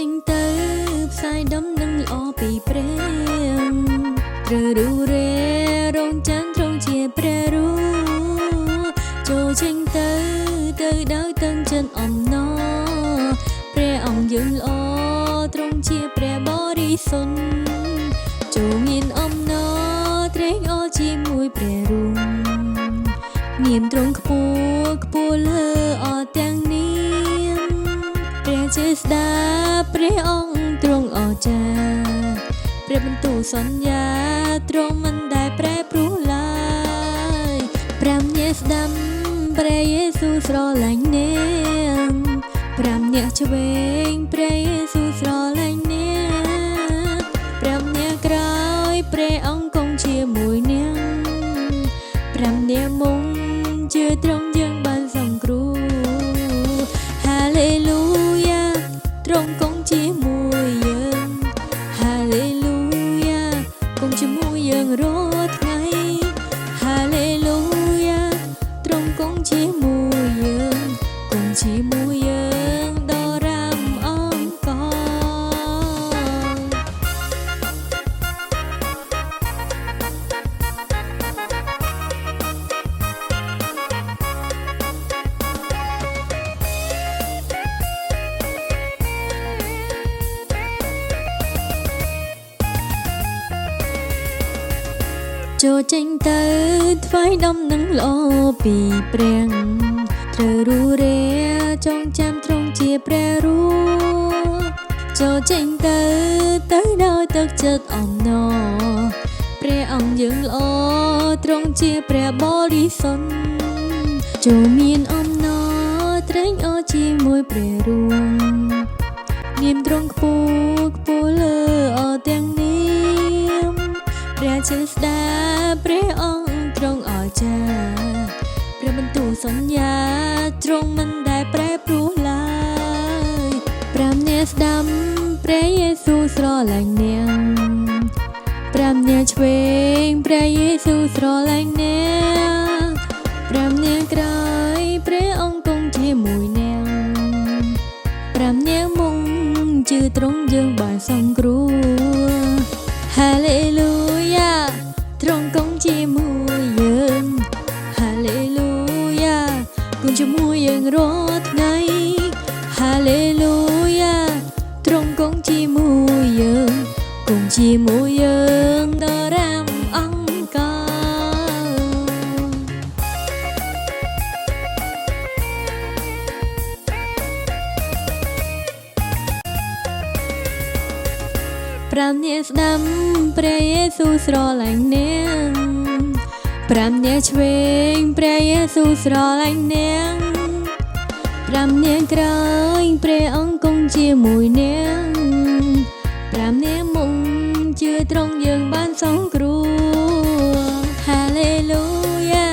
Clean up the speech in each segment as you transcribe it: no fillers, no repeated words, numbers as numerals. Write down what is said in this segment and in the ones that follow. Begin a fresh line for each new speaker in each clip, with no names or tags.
ចេញទៅផ្សាយដំណឹងល្អពីព្រះត្រូវរូរេរងចាំត្រង់ជាព្រះរូចូលចេញទៅដោយទាំងចិត្តអំណរព្រះអង្គយើងល្អត្រង់ជាព្រះបរិសុទ្ធចូលមានអំណរត្រេកអរជាមួយព្រះរូនាមត្រង់ខ្ពស់លើអទាំងនាមព្រះចេស្តាព្រះអង្គទ្រង់អស្ចារ្យព្រះបន្ទូលសន្យាទ្រង់មិនដែលប្រែប្រួលឡើយ5នាក់ស្ដាំព្រះយេស៊ូវស្រឡាញ់អ្នក5នាក់ឆ្វេងព្រះយេស៊ូវស្រឡាញ់អ្នក5នាក់ក្រោយព្រះអង្គគង់ជាមួយអ្នក5នាក់មុខជឿត្រង់យើងបានសង្គ្រោះហាឡេលូយ៉ាទ្រង់គង់ជាមួយយើងហាឡេលូយ៉ាគង់ជាមួយយើងរាល់ថ្ងៃហាឡេលូយ៉ាទ្រង់គង់ជាមួយយើងគង់ជាមួយយើងដល់រាមអង្គចូលចេញទៅថ្វាយដំណឹងល្អពីព្រះត្រូវរូរេចងចាំត្រង់ជាព្រះរូចូលចេញទៅដោយទឹកចិត្តអំណរព្រះអង្គយើងល្អត្រង់ជាព្រះបរិសុទ្ធចូលមានអំណរត្រេកអរជាមួយព្រះរូនាមត្រង់ខ្ពស់លើអទាំងនាមព្រះចេស្តាព្រះអង្គទ្រង់អស្ចារ្យព្រះបន្ទូលសន្យាទ្រង់មិនដែលប្រែប្រួលឡើយ5នាក់ស្ដាំព្រះយេស៊ូវស្រឡាញ់អ្នក5នាក់ឆ្វេងព្រះយេស៊ូវស្រឡាញ់អ្នក5នាក់ក្រោយព្រះអង្គគង់ជាមួយអ្នក5នាក់មុខជឿត្រង់យើងបានសង្គ្រោះហាឡេលូយ៉ាទ្រង់គង់ជាមួយយើងហាឡេលូយ៉ាគង់ជាមួយយើងរាល់ថ្ងៃហាឡេលូយ៉ាទ្រង់គង់ជាមួយយើងគង់ជាមួយយើងដល់រាមអង្គ5នាក់ស្ដាំព្រះយេស៊ូវស្រឡាញ់អ្នក5នាក់ឆ្វេងព្រះយេស៊ូវស្រឡាញ់អ្នក5នាក់ក្រោយព្រះអង្គគង់ជាមួយអ្នក5នាក់មុខជឿត្រង់យើងបានសង្គ្រោះហាឡេលូយ៉ា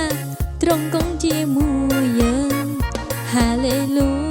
ទ្រង់គង់ជាមួយយើងហាឡេលូ